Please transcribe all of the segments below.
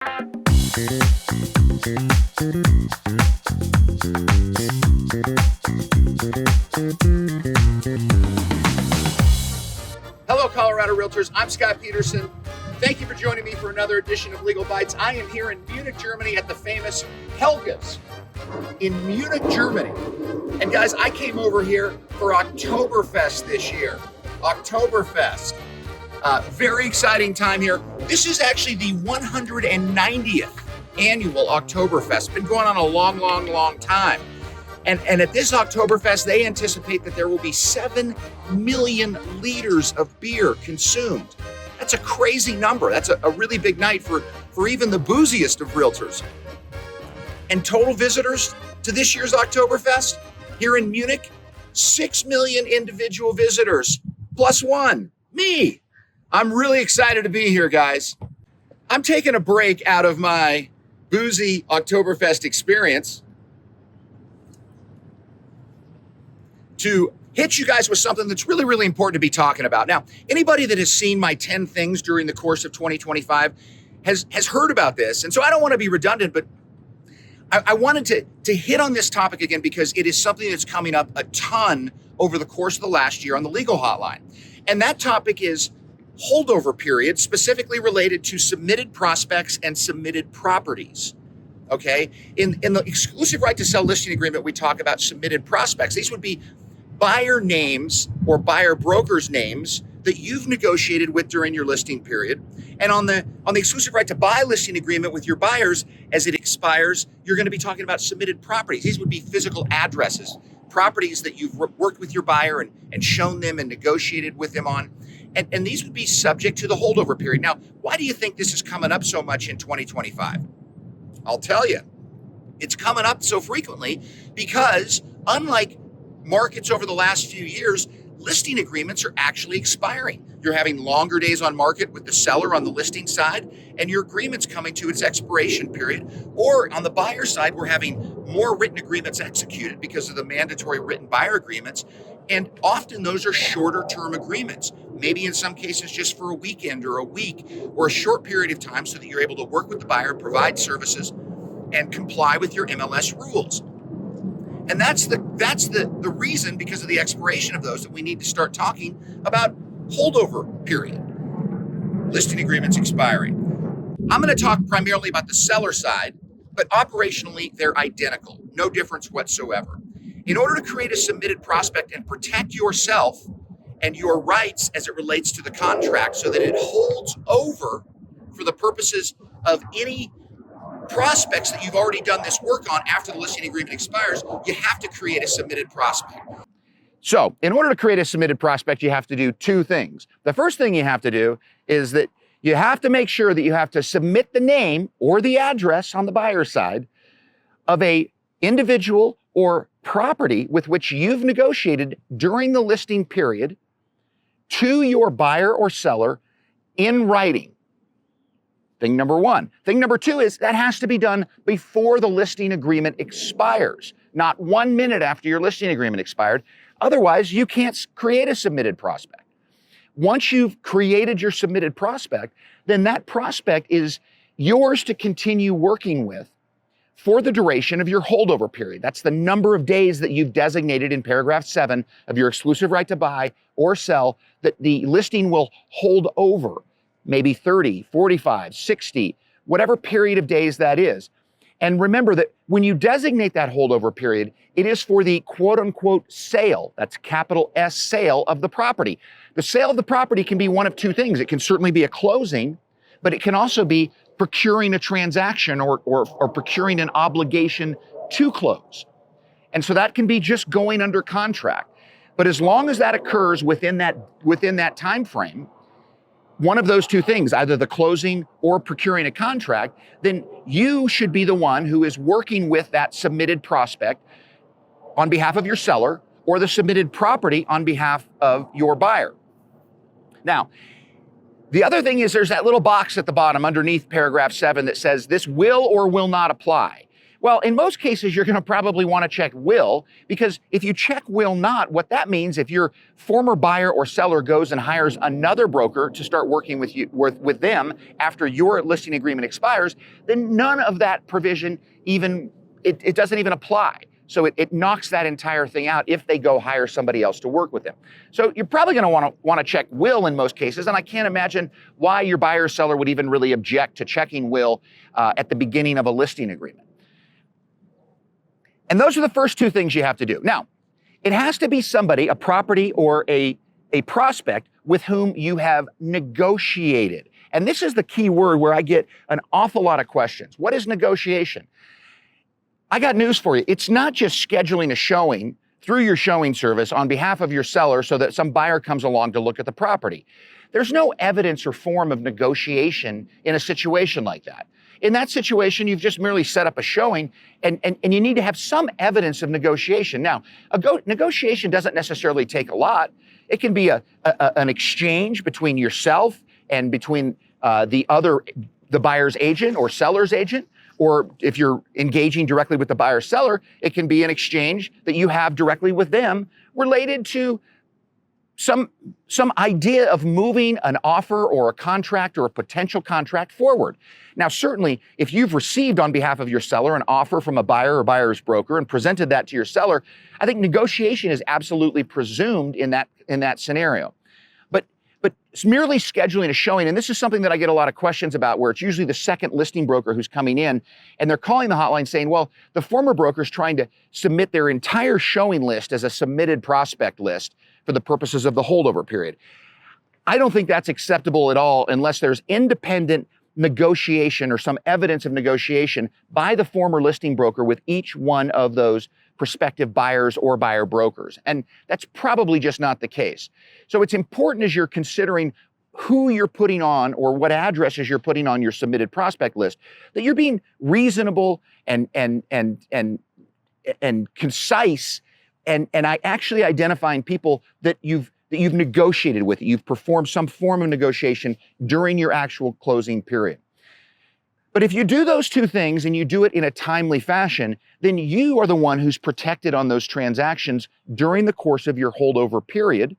Hello, Colorado Realtors. I'm Scott Peterson. Thank you for joining me for another edition of Legal Bites. I am here in Munich, Germany at the famous Helga's in Munich, Germany. And guys, I came over here for Oktoberfest this year. Oktoberfest. Very exciting time here. This is actually the 190th annual Oktoberfest. Been going on a long time. And at this Oktoberfest, they anticipate that there will be 7 million liters of beer consumed. That's a crazy number. That's a really big night for even the booziest of realtors. And total visitors to this year's Oktoberfest here in Munich, 6 million individual visitors, plus one, me. I'm really excited to be here, guys. I'm taking a break out of my boozy Oktoberfest experience to hit you guys with something that's really important to be talking about. Now, anybody that has seen my 10 things during the course of 2025 has heard about this. And so I don't want to be redundant, but I wanted to hit on this topic again because it is something that's coming up a ton over the course of the last year on the legal hotline. And that topic is holdover period, specifically related to submitted prospects and submitted properties. Okay? In the exclusive right to sell listing agreement, we talk about submitted prospects. These would be buyer names or buyer brokers' names that you've negotiated with during your listing period. And on the exclusive right to buy listing agreement with your buyers, as it expires, you're going to be talking about submitted properties. These would be physical addresses, properties that you've worked with your buyer and shown them and negotiated with them on. And these would be subject to the holdover period. Now, why do you think this is coming up so much in 2025? I'll tell you. It's coming up so frequently because unlike markets over the last few years, listing agreements are actually expiring. You're having longer days on market with the seller on the listing side, and your agreement's coming to its expiration period. Or on the buyer side, we're having more written agreements executed because of the mandatory written buyer agreements. And often those are shorter term agreements, maybe in some cases just for a weekend or a week or a short period of time so that you're able to work with the buyer, provide services, and comply with your MLS rules. And that's the reason, because of the expiration of those, that we need to start talking about holdover period, listing agreements expiring. I'm going to talk primarily about the seller side, but operationally they're identical, no difference whatsoever. In order to create a submitted prospect and protect yourself and your rights as it relates to the contract so that it holds over for the purposes of any prospects that you've already done this work on after the listing agreement expires, you have to create a submitted prospect. So in order to create a submitted prospect, you have to do two things. The first thing you have to do is that you have to make sure that you have to submit the name or the address on the buyer side of a individual or property with which you've negotiated during the listing period to your buyer or seller in writing. Thing number one. Thing number two is that has to be done before the listing agreement expires, not 1 minute after your listing agreement expired. Otherwise, you can't create a submitted prospect. Once you've created your submitted prospect, then that prospect is yours to continue working with for the duration of your holdover period. That's the number of days that you've designated in paragraph 7 of your exclusive right to buy or sell that the listing will hold over. Maybe 30, 45, 60, whatever period of days that is. And remember that when you designate that holdover period, it is for the quote unquote sale, that's capital S sale of the property. The sale of the property can be one of two things. It can certainly be a closing, but it can also be procuring a transaction or procuring an obligation to close. And so that can be just going under contract. But as long as that occurs within that time frame, one of those two things, either the closing or procuring a contract, then you should be the one who is working with that submitted prospect on behalf of your seller or the submitted property on behalf of your buyer. Now, the other thing is there's that little box at the bottom underneath paragraph 7 that says this will or will not apply. Well, in most cases, you're going to probably want to check will, because if you check will not, what that means, if your former buyer or seller goes and hires another broker to start working with you with them after your listing agreement expires, then none of that provision even, it doesn't even apply. So it knocks that entire thing out if they go hire somebody else to work with them. So you're probably going to want to check will in most cases, and I can't imagine why your buyer or seller would even really object to checking will at the beginning of a listing agreement. And those are the first two things you have to do. Now, it has to be somebody, a property or a prospect with whom you have negotiated. And this is the key word where I get an awful lot of questions. What is negotiation? I got news for you. It's not just scheduling a showing through your showing service on behalf of your seller so that some buyer comes along to look at the property. There's no evidence or form of negotiation in a situation like that. In that situation, you've just merely set up a showing, and you need to have some evidence of negotiation. Now, negotiation doesn't necessarily take a lot. It can be an exchange between yourself and between the buyer's agent or seller's agent. Or if you're engaging directly with the buyer seller, it can be an exchange that you have directly with them related to some idea of moving an offer or a contract or a potential contract forward. Now, certainly, if you've received on behalf of your seller an offer from a buyer or buyer's broker and presented that to your seller, I think negotiation is absolutely presumed in that scenario. But it's merely scheduling a showing, and this is something that I get a lot of questions about, where it's usually the second listing broker who's coming in, and they're calling the hotline saying, well, the former broker's trying to submit their entire showing list as a submitted prospect list for the purposes of the holdover period. I don't think that's acceptable at all unless there's independent negotiation or some evidence of negotiation by the former listing broker with each one of those prospective buyers or buyer brokers. And that's probably just not the case. So it's important as you're considering who you're putting on or what addresses you're putting on your submitted prospect list, that you're being reasonable and concise and actually identifying people that you've negotiated with, you've performed some form of negotiation during your actual closing period. But if you do those two things and you do it in a timely fashion, then you are the one who's protected on those transactions during the course of your holdover period.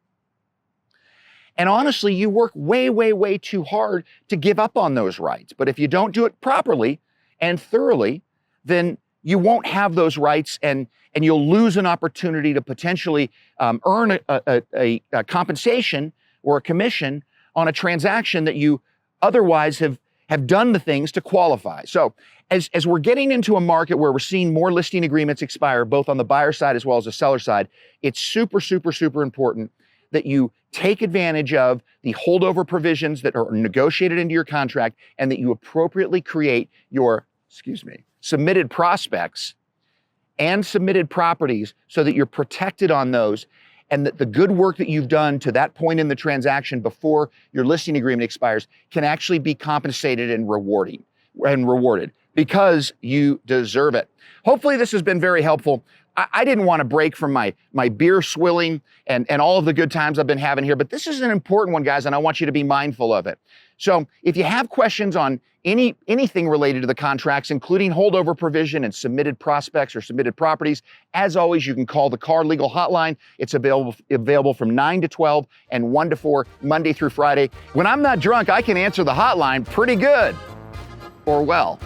And honestly, you work way, way, way too hard to give up on those rights. But if you don't do it properly and thoroughly, then you won't have those rights, and you'll lose an opportunity to potentially earn a compensation or a commission on a transaction that you otherwise have done the things to qualify. So as we're getting into a market where we're seeing more listing agreements expire, both on the buyer side as well as the seller side, it's super, super, super important that you take advantage of the holdover provisions that are negotiated into your contract, and that you appropriately create your, submitted prospects and submitted properties so that you're protected on those, and that the good work that you've done to that point in the transaction before your listing agreement expires can actually be compensated and rewarded because you deserve it. Hopefully this has been very helpful. I didn't want to break from my beer swilling and all of the good times I've been having here, but this is an important one, guys, and I want you to be mindful of it. So if you have questions on anything related to the contracts, including holdover provision and submitted prospects or submitted properties, as always, you can call the Car Legal Hotline. It's available from 9 to 12 and 1 to 4, Monday through Friday. When I'm not drunk, I can answer the hotline pretty good, or well.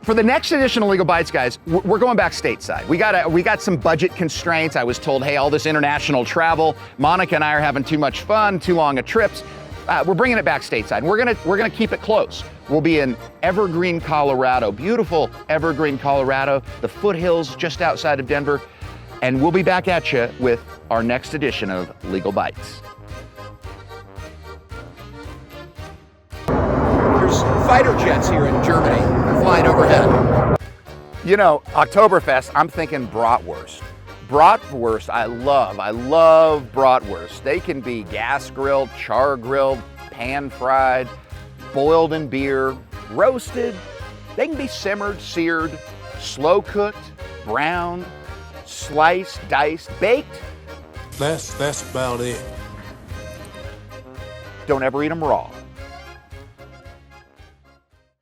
For the next edition of Legal Bites, guys, we're going back stateside. We got some budget constraints. I was told, hey, all this international travel, Monica and I are having too much fun, too long of trips. We're bringing it back stateside. We're gonna keep it close. We'll be in Evergreen, Colorado, beautiful Evergreen, Colorado, the foothills just outside of Denver, and we'll be back at you with our next edition of Legal Bites. There's fighter jets here in Germany flying overhead. You know, Oktoberfest, I'm thinking bratwurst. Bratwurst, I love bratwurst. They can be gas grilled, char grilled, pan fried, boiled in beer, roasted. They can be simmered, seared, slow cooked, browned, sliced, diced, baked. That's about it. Don't ever eat them raw.